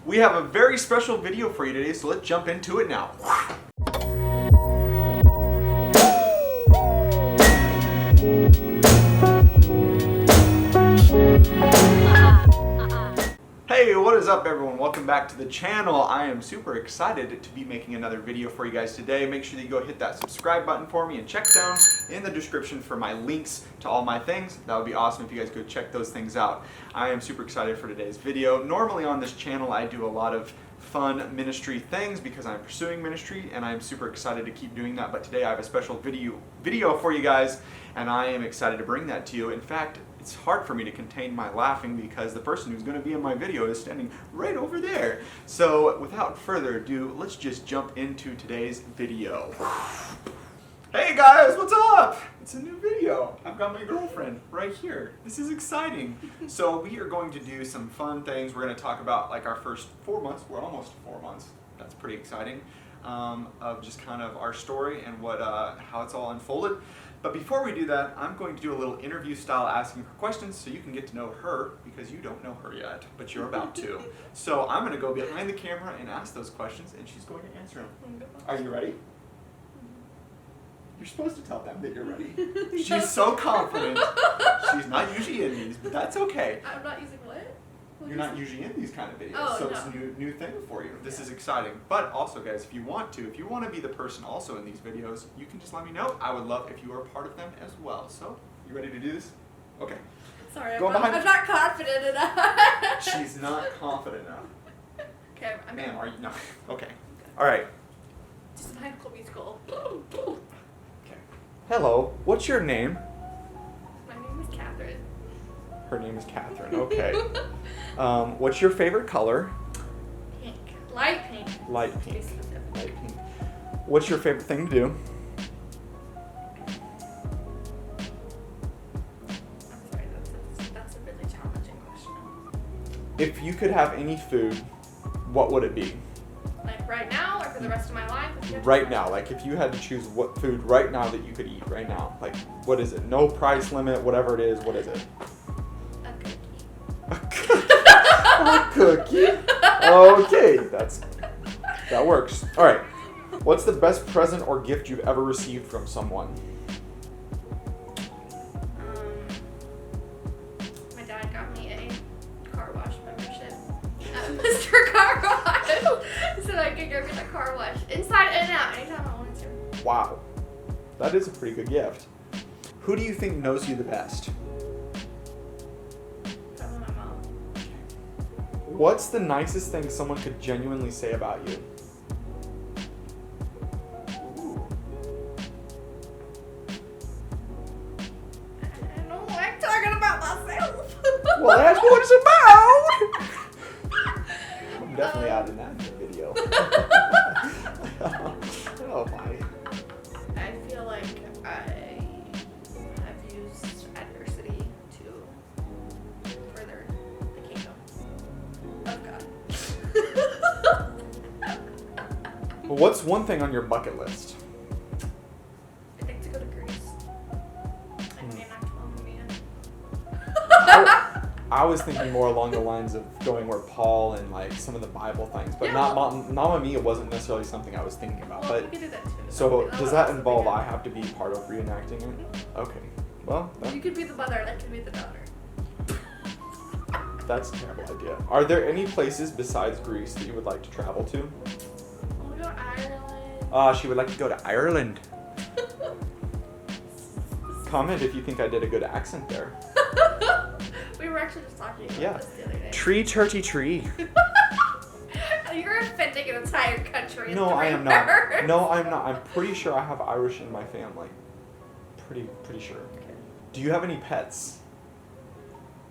We have a very special video for you today, so let's jump into it now. Hey, what is up everyone? Welcome back to the channel. I am super excited to be making another video for you guys today. Make sure that you go hit that subscribe button for me and check down in the description for my links to all my things. That would be awesome if you guys go check those things out. I am super excited for today's video. Normally on this channel I do a lot of fun ministry things because I'm pursuing ministry and I'm super excited to keep doing that, but today I have a special video for you guys and I am excited to bring that to you. In fact, it's hard for me to contain my laughing because the person who's going to be in my video is standing right over there. So without further ado, let's just jump into today's video. Hey guys, what's up? It's a new video. I've got my girlfriend right here. This is exciting. So we are going to do some fun things. We're going to talk about like our first 4 months. We're almost 4 months. That's pretty exciting. Of just kind of our story and what how it's all unfolded. But before we do that, I'm going to do a little interview style asking her questions so you can get to know her because you don't know her yet, but you're about to. So I'm going to go behind the camera and ask those questions and she's going to answer them. Are you ready? You're supposed to tell them that you're ready. She's so confident. She's not usually in these, but that's okay. I'm not using what? You're not usually in these kind of videos, so no. it's a new thing for you. This is exciting. But also, guys, if you want to be the person also in these videos, you can just let me know. I would love if you are part of them as well. So, you ready to do this? Okay. Sorry, I'm not confident enough. She's not confident enough. Okay, I'm Ma'am, are you not? Okay. All right. Just a High School Musical. Okay. Hello. What's your name? My name is Catherine. Her name is Catherine. Okay. What's your favorite color? Pink. Light pink. Light pink. Light pink. What's your favorite thing to do? I'm sorry, that's a really challenging question. If you could have any food, what would it be? Like right now or for the rest of my life? Right now, like if you had to choose what food right now that you could eat right now, like what is it? No price limit, whatever it is, what is it? A cookie. A cookie? Okay, that works. All right. What's the best present or gift you've ever received from someone? My dad got me a car wash membership at Mr. Car Wash so I could go get a car wash inside and out anytime I wanted to. Wow. That is a pretty good gift. Who do you think knows you the best? Probably my mom. What's the nicest thing someone could genuinely say about you? Ooh. I don't like talking about myself. Well, that's what it's about! I'm definitely adding that in the video. Oh my. I feel like I have used adversity to further the kingdom of God. What's one thing on your bucket list? I think to go to Greece and reenact Mamma Mia. I was thinking more along the lines of going where Paul and like some of the Bible things, but Yeah, not well- Mamma Mia wasn't necessarily something I was thinking about. Well, But we could do that too. so does that involve something I have to be part of reenacting it? Okay, well You could be the mother, and I could be the daughter. that's a terrible idea. Are there any places besides Greece that you would like to travel to? We'll go to Ireland. She would like to go to Ireland. Comment if you think I did a good accent there. We were actually just talking about Yeah. this the other day. Tree, churchy, tree. You're offending an entire country. No, I am not. No, I'm not. I'm pretty sure I have Irish in my family. Pretty sure. Okay. Do you have any pets?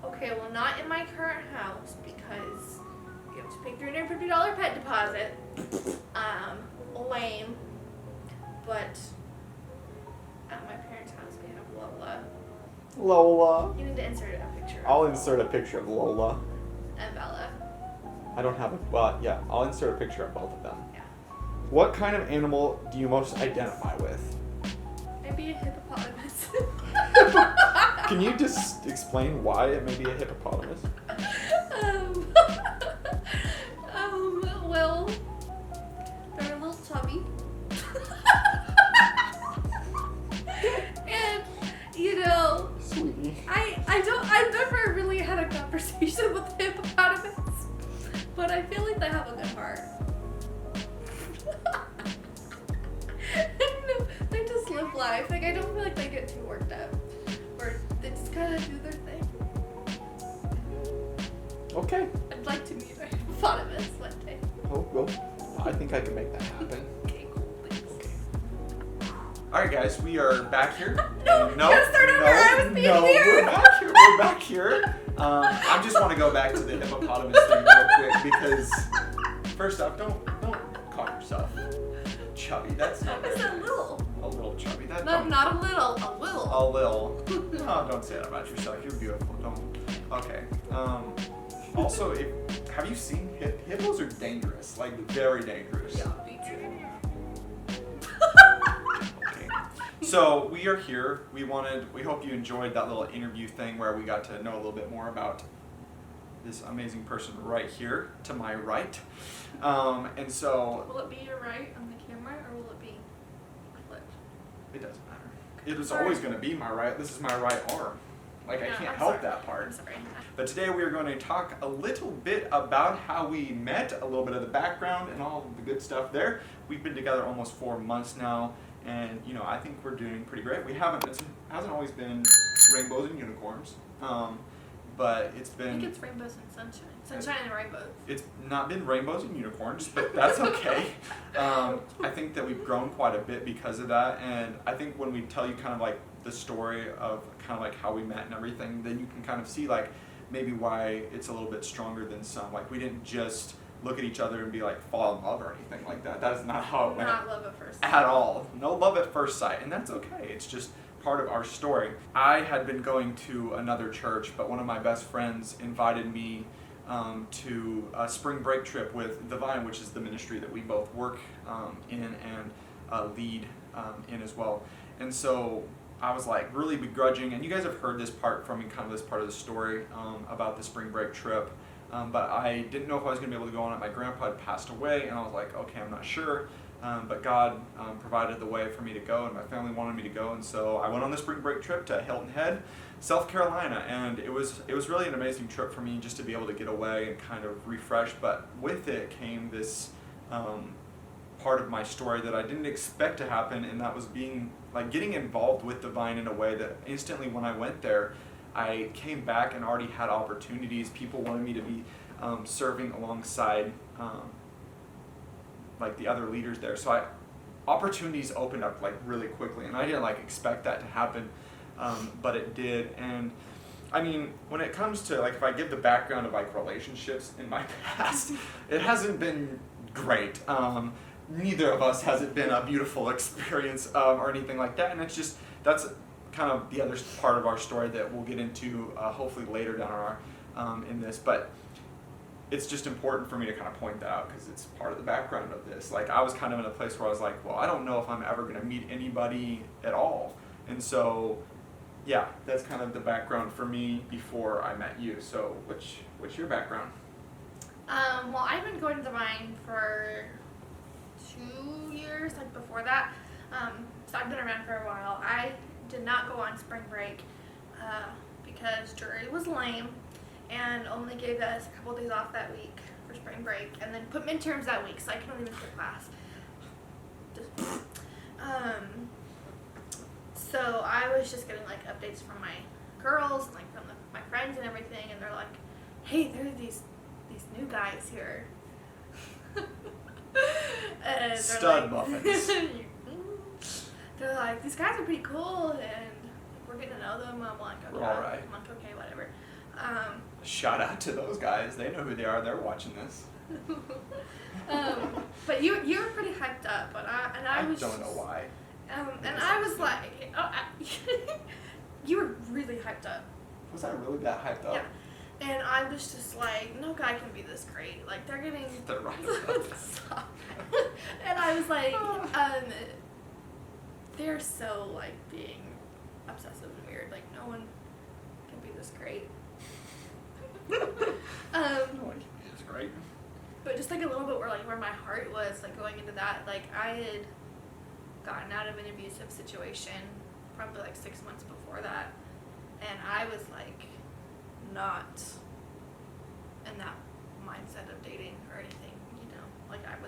Okay, well, not in my current house because you have to pay $350 pet deposit. Lame. But at my parents' house, we have Lola. Lola. You need to insert a picture. I'll insert a picture of Lola. And Bella. I don't have a, well, yeah, I'll insert a picture of both of them. Yeah. What kind of animal do you most identify with? Maybe a hippopotamus. Can you just explain why it may be a hippopotamus? But I feel like they have a good heart. I don't know. They just live life. Like, I don't feel like they get too worked up. Or they just kind of do their thing. Okay. I'd like to meet a hippopotamus one day. Oh, well, I think I can make that happen. Okay, cool. Thanks. Okay. All right, guys, we are back here. No, you gotta start over. I was being weird. We're back here. We're back here. I just want to go back to the hippopotamus thing real quick because, first off, don't call yourself chubby. That's not I very said nice. little. A little chubby. That No, don't- not a little. A little. A little. No, don't say that about yourself. You're beautiful. Don't. Okay. Also, have you seen hippos are dangerous? Like very dangerous. Yeah, me too. Okay. So we are here. We hope you enjoyed that little interview thing where we got to know a little bit more about this amazing person right here to my right. And so Will it be your right on the camera or will it be flipped? it doesn't matter. It was always going to be my right. This is my right arm. Like I No, can't I'm help sorry. that part. I'm sorry. But today we are going to talk a little bit about how we met, a little bit of the background and all the good stuff there. We've been together almost 4 months now, and I think we're doing pretty great. It hasn't always been rainbows and unicorns, but it's I think been, it's rainbows and sunshine. Sunshine and rainbows. it's not been rainbows and unicorns, but that's okay. I think that we've grown quite a bit because of that, and I think when we tell you kind of like the story of kind of like how we met and everything, then you can kind of see like maybe why it's a little bit stronger than some. Like we didn't just look at each other and be like fall in love or anything like that. That is not how it went Not love at first sight. at all. No love at first sight, and that's okay. It's just part of our story. I had been going to another church, but one of my best friends invited me to a spring break trip with The Vine, which is the ministry that we both work in and lead in as well. And so I was like really begrudging, and you guys have heard this part from me, kind of this part of the story about the spring break trip, but I didn't know if I was going to be able to go on it. My grandpa had passed away, and I was like, okay, I'm not sure, but God provided the way for me to go, and my family wanted me to go, and so I went on the spring break trip to Hilton Head, South Carolina, and it was really an amazing trip for me just to be able to get away and kind of refresh, but with it came this part of my story that I didn't expect to happen, and that was getting involved with the Vine in a way that instantly when I went there, I came back and already had opportunities. People wanted me to be serving alongside like the other leaders there. So opportunities opened up like really quickly, and I didn't like expect that to happen, but it did. And I mean, when it comes to like if I give the background of like relationships in my past, it hasn't been great. Neither of us has it been a beautiful experience or anything like that, and that's kind of the other part of our story that we'll get into hopefully later down our in this, but it's just important for me to kind of point that out because it's part of the background of this. Like I was kind of in a place where I was like, well, I don't know if I'm ever going to meet anybody at all, and so yeah, that's kind of the background for me before I met you. So what's your background? Well, I've been going to the Vine for 2 years, like before that. So I've been around for a while. I did not go on spring break because jury was lame and only gave us a couple days off that week for spring break and then put midterms that week, so I couldn't even take class. So I was just getting like updates from my girls and like from my friends and everything, and they're like, hey, there are these new guys here. And they're Stud like, muffins. they're like, these guys are pretty cool, and we're getting to know them. I'm like, okay, We're all right. I'm like, okay, whatever. Shout out to those guys. They know who they are. They're watching this. But you were pretty hyped up, but I was don't know why. And I was like, you were really hyped up. Was I really that hyped up? Yeah. And I was just like, no guy can be this great. Like, they're getting... They're right. Stop. And I was like, they're so, like, being obsessive and weird. Like, no one can be this great. No one can be this great. But just, like, a little bit where my heart was, like, going into that. Like, I had gotten out of an abusive situation probably, like, 6 months before that. And I was, like... not in that mindset of dating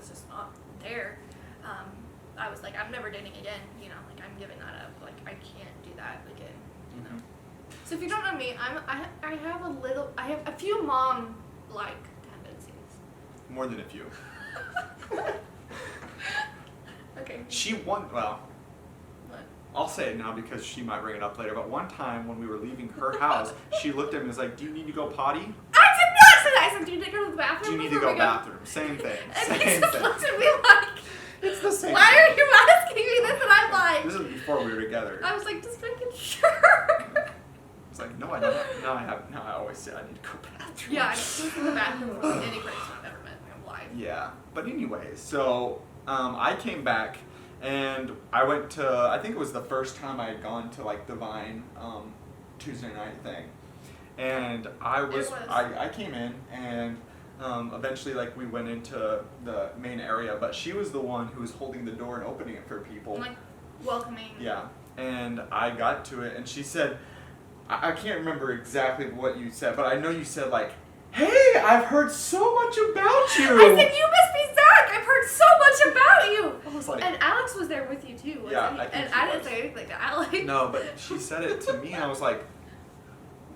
was just not there. I was like, I'm never dating again, you know, like I'm giving that up. Like I can't do that again, you know. So if you don't know me, I have a few mom-like tendencies. More than a few. Okay. Well, What? I'll say it now because she might bring it up later, but one time when we were leaving her house, she looked at me and was like, do you need to go potty? I did not say that. I said, do you need to go to the bathroom? Do you need to go bathroom? Same thing. And Same he just thing. looked at me like, It's the same why thing. are you asking me this? And I'm like, This is before we were together. I was like, just making sure. It's like, no, I don't. Now I always say I need to go bathroom. Yeah, I was in the bathroom with any person I've ever met in my life. Yeah, but anyways, so I came back and I went to, I think it was the first time I had gone to like the Vine Tuesday night thing, and I came in and eventually like we went into the main area, but she was the one who was holding the door and opening it for people. And, like welcoming. Yeah, and I got to it and she said, I can't remember exactly what you said, but I know you said like, hey, I've heard so much about you. I said, you must be Zach. I've heard so much about you. I was like, And Alex was there with you too, wasn't Yeah, he? I think And he I didn't was. say anything to Alex. no, but she said it to me and I was like,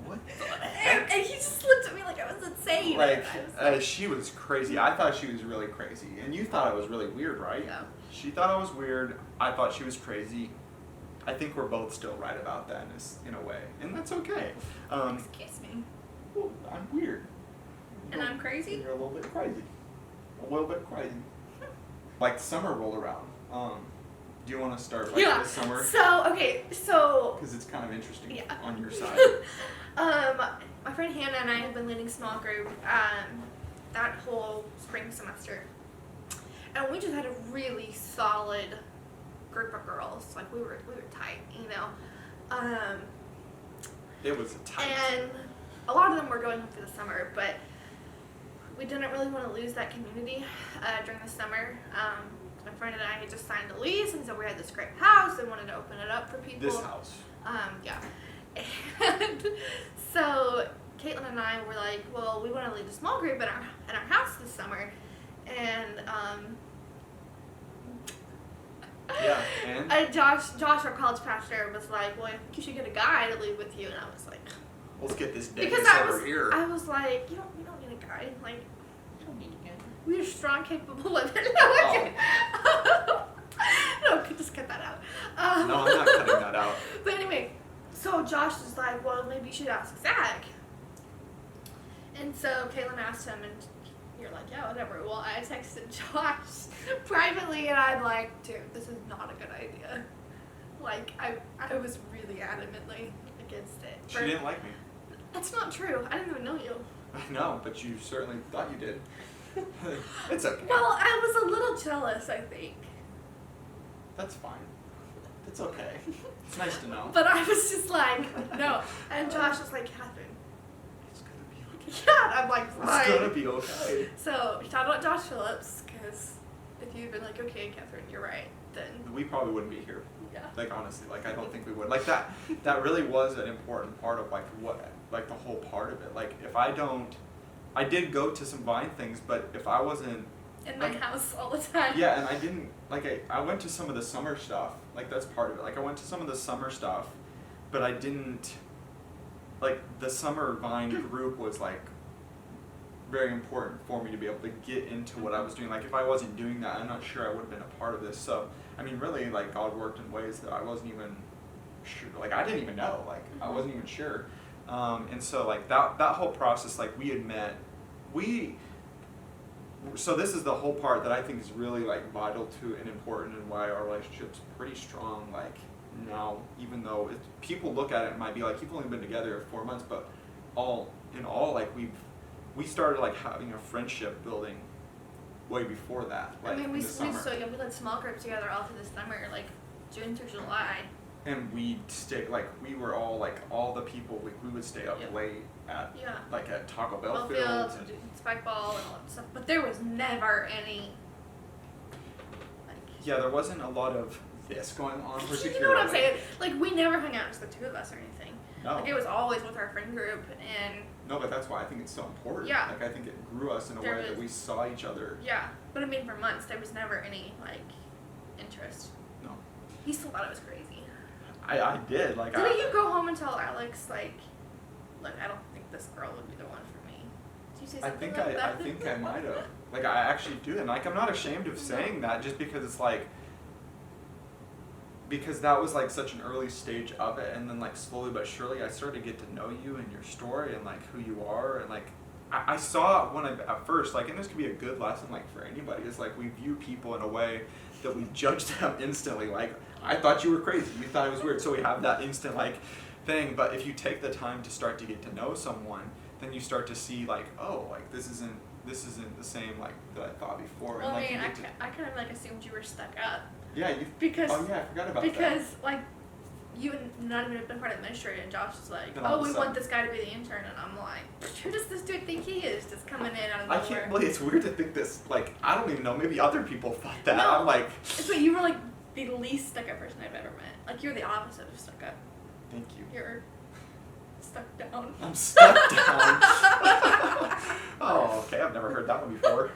what the heck? And he just looked at me like I was insane. Like, I was she was crazy. I thought she was really crazy. And you thought I was really weird, right? Yeah. She thought I was weird. I thought she was crazy. I think we're both still right about that in a way. And that's okay. Excuse me. Well, I'm weird. And I'm crazy? And you're a little bit crazy. A little bit crazy. Like summer roll around. Do you want to start like this summer? So, okay, so Because it's kind of interesting Yeah. on your side. my friend Hannah and I have been leading small group that whole spring semester. And we just had a really solid group of girls. Like we were tight, you know. It was tight. And a lot of them were going home for the summer, but we didn't really want to lose that community during the summer. My friend and I had just signed a lease, and so we had this great house and wanted to open it up for people. This house. Yeah. And so Caitlin and I were like, well, we want to lead a small group in our house this summer. And Yeah, and? Josh, our college pastor, was like, well, I think you should get a guy to lead with you. And I was like, Let's get this because Dennis over here. I was like, you don't need a guy. Like, you don't need a guy. We are strong, capable women. No, okay. No, just cut that out. No, I'm not cutting that out. But anyway, so Josh was like, well, maybe you should ask Zach. And so Caitlin asked him, and you're like, yeah, whatever. Well, I texted Josh privately, and I'm like, dude, this is not a good idea. Like, I was really adamantly against it. She didn't like me. That's not true. I didn't even know you. I know, but you certainly thought you did. It's okay. Well, I was a little jealous, I think. That's fine. It's okay. It's nice to know. But I was just like, no. And Josh was like, Catherine. It's gonna be okay. Yeah, I'm like, It's fine. gonna be okay. So, shout out Josh Phillips, because if you'd been like, okay, Catherine, you're right, then We probably wouldn't be here. yeah. Like honestly, like I don't think we would. Like that really was an important part of like the whole part of it. Like if I did go to some Vine things, but if I wasn't In my house all the time. yeah, and I didn't like I went to some of the summer stuff. Like that's part of it. Like I went to some of the summer stuff, but I didn't like the summer Vine group was like very important for me to be able to get into what I was doing. Like if I wasn't doing that, I'm not sure I would have been a part of this. So I mean, really, like God worked in ways that I wasn't even sure. Like I didn't even know. Like I wasn't even sure. And so like that whole process, like we had met, so this is the whole part that I think is really like vital to and important and why our relationship's pretty strong. Like now, even though people look at it and might be like, you've only been together 4 months, but all in all, like we started like having a friendship building way before that. Like I mean, in we the summer. we led small groups together all through the summer, like June through July. And we'd stay, like, we were all, like, all the people, we would stay up Yep. late at, Yeah. like, at Taco Bell Ball fields. fields and spike ball and all that stuff. But there was never any, like, Yeah, there wasn't a lot of this going on particularly. you know what I'm saying? Like, we never hung out just the two of us or anything. No. Like, it was always with our friend group, and No, but that's why I think it's so important. Yeah. Like, I think it grew us in a way that we saw each other. Yeah, but I mean, for months there was never any like interest. No. He still thought it was crazy. I did. Like, Didn't you go home and tell Alex like, look, I don't think this girl would be the one for me? Did you say something like that? I think I might have. Like, I actually do, and like, I'm not ashamed of saying that, just because it's like, because that was like such an early stage of it, and then like slowly but surely I started to get to know you and your story and like who you are, and like I saw when at first, like, and this could be a good lesson like for anybody, is like we view people in a way that we judge them instantly. Like, I thought you were crazy, you thought it was weird, so we have that instant like thing. But if you take the time to start to get to know someone, then you start to see like, oh, like this isn't the same like that I thought before. Well, and, like, I mean, I kind of like assumed you were stuck up. Yeah, because oh yeah, I forgot about that. Because like you and not even have been part of the ministry, and Josh is like, Then all oh, of a we sudden- want this guy to be the intern, and I'm like, who does this dude think he is, just coming in out of I nowhere? can't believe it's weird to think this. Like, I don't even know. Maybe other people thought that. No. I'm like, It's like you were like the least stuck up person I've ever met. Like, you're the opposite of stuck up. thank you. You're stuck down. I'm stuck down. Oh, okay. I've never heard that one before.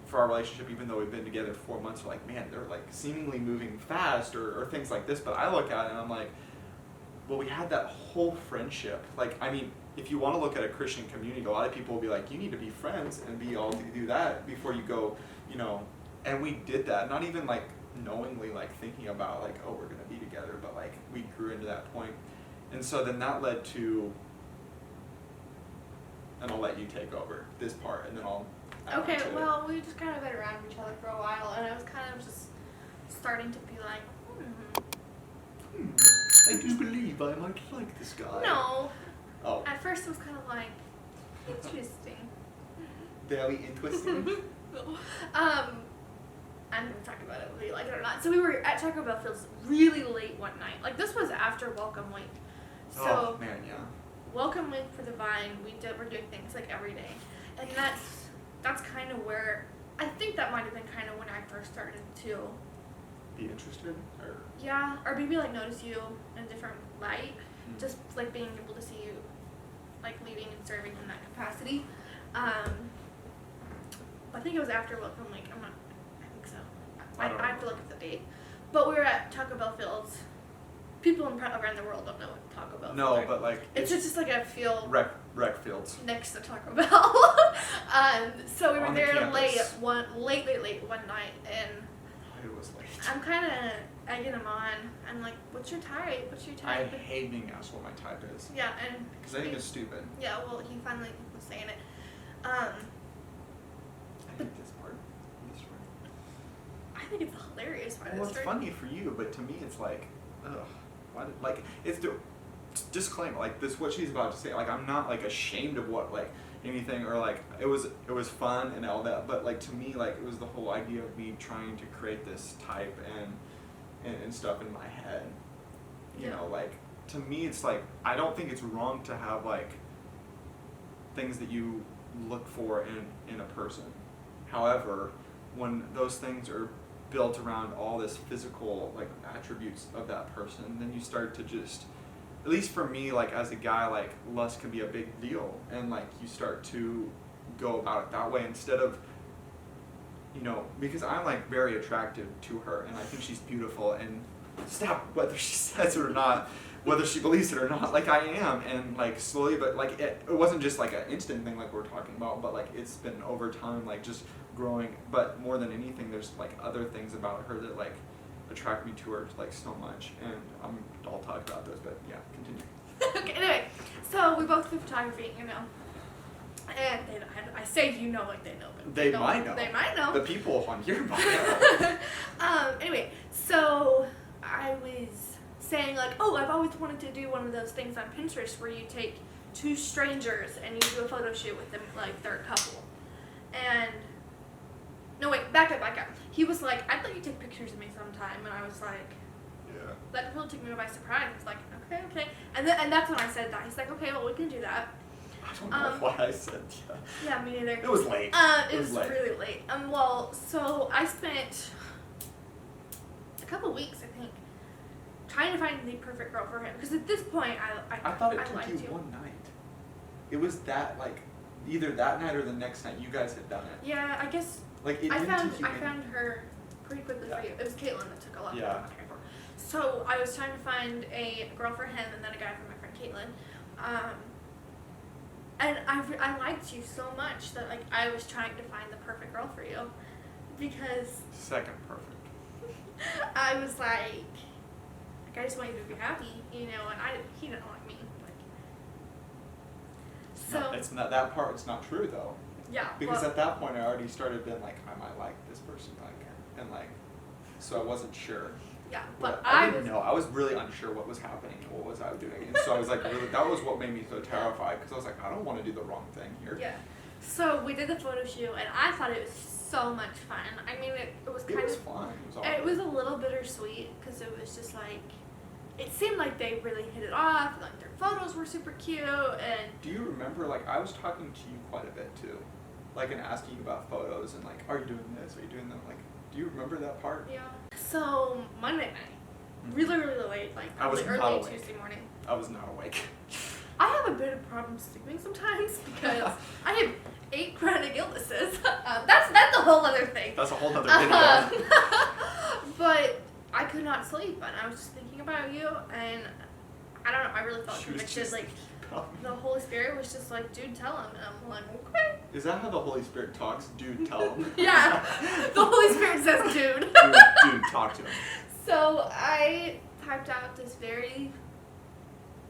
For our relationship, even though we've been together 4 months, we're like, man, they're like seemingly moving fast, or things like this. But I look at it and I'm like, well, we had that whole friendship. Like, I mean, if you want to look at a Christian community, a lot of people will be like, you need to be friends and be all to do that before you go, you know. And we did that, not even like knowingly, like thinking about like, oh, we're gonna be together, but like we grew into that point. And so then that led to, and I'll let you take over this part, and then I'll add Okay, on to it. well, we just kind of been around each other for a while, and I was kind of just starting to be like, I do believe I might like this guy. no. Oh, At first it was kind of like, interesting. very interesting. I'm gonna talk about it whether you like it or not. So we were at Taco Bell Fields really late one night. Like, this was after Welcome Week. So Oh man, yeah. Welcome Week for the Vine, we're doing things like every day, and that's kind of where I think that might have been kind of when I first started to, Be interested, or yeah, or maybe like notice you in a different light, just like being able to see you like leading and serving in that capacity. I think it was after Welcome Week. I think so. I don't I have to look at the date. But we were at Taco Bell Fields. People around the world don't know what Taco Bell no, Fields are. but like It's just like a field rec fields. next to Taco Bell. So we were On the there campus. late one night, and It was late. I'm kind of egging him on. I'm like, what's your type? What's your I type? hate being asked what my type is, Yeah, and because I think it's stupid. yeah, well, he finally was saying it. I hate this part. This part. I think it's a hilarious part of Well, the it's story. funny for you, but to me, it's like, ugh. Why did, like, it's the disclaimer. Like, this, what she's about to say. Like, I'm not like ashamed of what like anything, or like it was fun and all that. But like, to me, like, it was the whole idea of me trying to create this type and stuff in my head. You Yeah. know, like, to me, it's like, I don't think it's wrong to have like things that you look for in a person. However, when those things are built around all this physical like attributes of that person, then you start to just, at least for me, like as a guy, like lust can be a big deal, and like you start to go about it that way instead of, you know, because I'm like very attractive to her and I think she's beautiful, and stop whether she says it or not, whether she believes it or not, like I am, and like slowly, but like it wasn't just like an instant thing like we're talking about, but like it's been over time, like just growing. But more than anything, there's like other things about her that like attract me to her like so much, and I'll talk about those, but yeah, continue. Okay, anyway, so we both do photography, you know. And I say you know like they know, but They don't- might know. They might know. The people on here might know. Anyway, so I was saying like, oh, I've always wanted to do one of those things on Pinterest where you take two strangers and you do a photo shoot with them, like they're a couple. And no, wait, back up. He was like, I'd let you take pictures of me sometime, and I was like, Yeah. that really took me by surprise. I was like, okay. And that's when I said that. He's like, okay, well, we can do that. I don't know why I said yeah. Yeah, me neither. It was late. It was late. really late. Well, so I spent a couple weeks, I think, trying to find the perfect girl for him. Because at this point, I thought it I took liked you you. one night. it was that like either that night or the next night you guys had done it. Yeah, I guess Like it I didn't found take you I found her pretty quickly Yeah. for you. It was Caitlin that took a lot of Yeah. my for. So I was trying to find a girl for him and then a guy for my friend Caitlin. And I liked you so much that like I was trying to find the perfect girl for you, because second perfect. I was like I just want you to be happy, you know, and he didn't like me. Like, so No, it's not that part. It's not true though. yeah, Because well, at that point, I already started being like, I might like this person, like, and like, so I wasn't sure. yeah, but I I didn't was know. I was really unsure what was happening and what was I doing, and so I was like, really, that was what made me so terrified because I was like, I don't want to do the wrong thing here. yeah. So we did the photo shoot, and I thought it was so much fun. I mean, it was It kind was of fun. It was all it was a little bittersweet because it was just like it seemed like they really hit it off. Like their photos were super cute, and Do you remember? Like, I was talking to you quite a bit too, like, and asking you about photos and like, are you doing this? Are you doing that? Like, do you remember that part? yeah. So Monday night, really late, like I was probably not early awake. Tuesday morning. I was not awake. I have a bit of problem sleeping sometimes because I have 8 chronic illnesses. That's a whole other thing. That's a whole other video. But I could not sleep, and I was just thinking about you, and I don't know. I really felt She was convicted. just Like about me. the Holy Spirit was just like, "Dude, tell him." And I'm like, "Okay." Is that how the Holy Spirit talks? Dude, tell him. Yeah, the Holy Spirit says, "Dude." dude, talk to him. So I typed out this very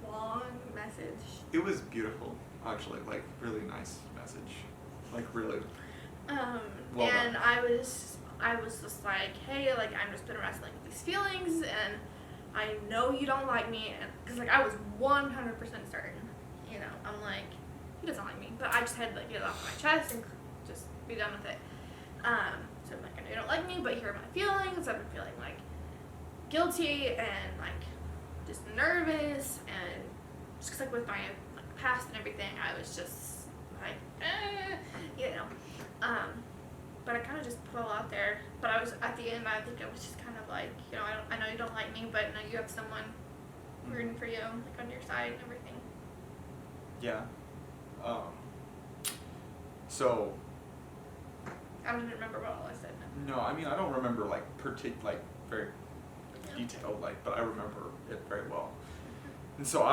long message. It was beautiful, actually. Like, really nice message. Like, really. Well And done. I was just like, hey, like I've just been wrestling with these feelings, and I know you don't like me, and because like I was 100% certain, you know, I'm like, he doesn't like me, but I just had to like get it off my chest and just be done with it. So I'm like, I know you don't like me, but here are my feelings. I've been feeling like guilty and like just nervous, and just 'cause, like with my like past and everything, I was just like, you know. But I kind of just put it all out there. But I was at the end. I think I was just kind of like, you know, I know you don't like me, but I know you have someone rooting for you, like on your side and everything. Yeah. So, I don't even remember what all I said. no, I mean, I don't remember, like, very detailed, like, but I remember it very well. And so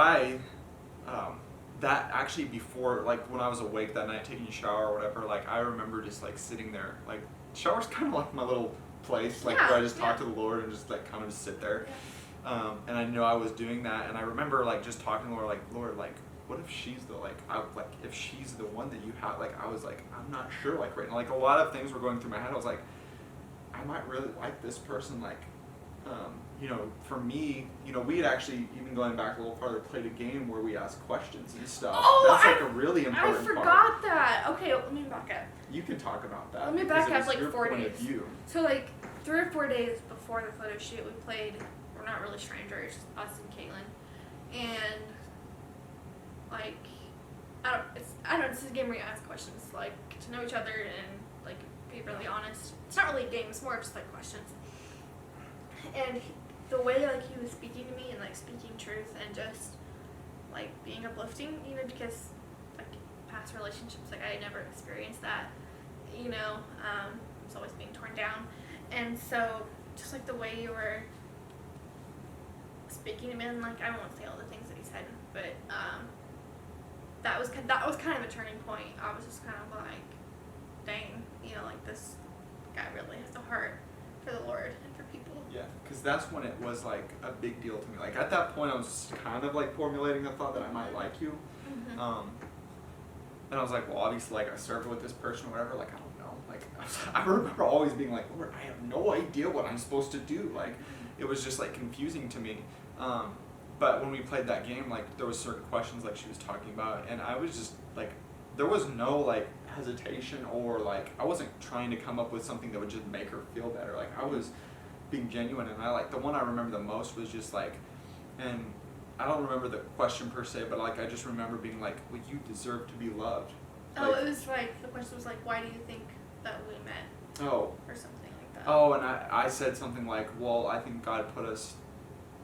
that actually before, like, when I was awake that night taking a shower or whatever, like, I remember just, like, sitting there, like, shower's kind of like my little place, like, where I just talk to the Lord and just, like, kind of just sit there. Yeah. And I know I was doing that, and I remember, like, just talking to the Lord, like, what if she's the, like, if she's the one that you have, like, I was like, I'm not sure, like, right now, like, a lot of things were going through my head. I was like, I might really like this person, like, you know, for me, you know, we had actually, even going back a little farther, played a game where we asked questions and stuff. Oh, that's like a really important I forgot part. that. Okay, let me back up. You can talk about that. Let me because back it up, was like, your 4 point of days. view. So like 3 or 4 days before the photo shoot, we played. We're not really strangers, us and Caitlin, and like I don't know. It's a game where you ask questions, like get to know each other and like be really honest. It's not really a game. It's more just like questions. And the way like he was speaking to me and like speaking truth and just like being uplifting, you know, because like past relationships, like I never experienced that, you know. I was always being torn down, and so just like the way you were speaking to me, and like I won't say all the things that he said, but that was kind of a turning point. I was just kind of like, dang, you know, like this guy really has a heart for the Lord and for people. Yeah, because that's when it was like a big deal to me. Like at that point, I was kind of like formulating the thought that I might like you. Mm-hmm. And I was like, well, obviously, like I served with this person or whatever. Like I don't know. Like I remember always being like, Lord, I have no idea what I'm supposed to do. Like it was just like confusing to me. But when we played that game, like there was certain questions like she was talking about, and I was just like, there was no like hesitation or like I wasn't trying to come up with something that would just make her feel better. Like I was being genuine, and I like the one I remember the most was just like, and I don't remember the question per se, but like I just remember being like, well, you deserve to be loved. Oh, Like, it was like the question was like, why do you think that we met, oh, or something like that. oh, and I said something like, well, I think God put us,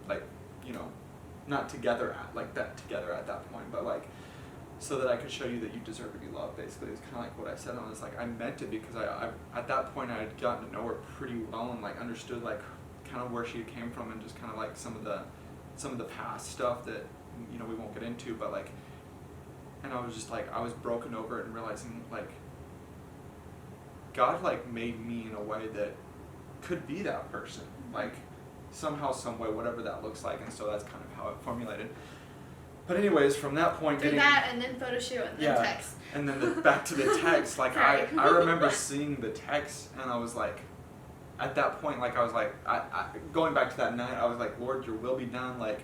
like, you know, not together at like that together at that point, but like, so that I could show you that you deserve to be loved. Basically, it's kind of like what I said. And I was like, I meant it because I at that point I had gotten to know her pretty well and like understood like kind of where she came from and just kind of like some of the past stuff that we won't get into, but like, and I was just like, I was broken over it and realizing like God like made me in a way that could be that person, like somehow, some way, whatever that looks like. And so that's kind of how it formulated. But anyways, from that point, do that and then photo shoot and then text. And then back to the text. Like I remember seeing the text and I was like, at that point, like I was like, I going back to that night, I was like, Lord, your will be done. Like,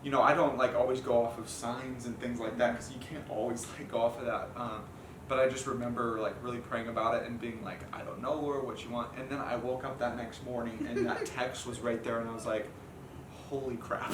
I don't like always go off of signs and things like that because you can't always like go off of that. But I just remember like really praying about it and being like, I don't know, Lord, what you want. And then I woke up that next morning and that text was right there and I was like, holy crap.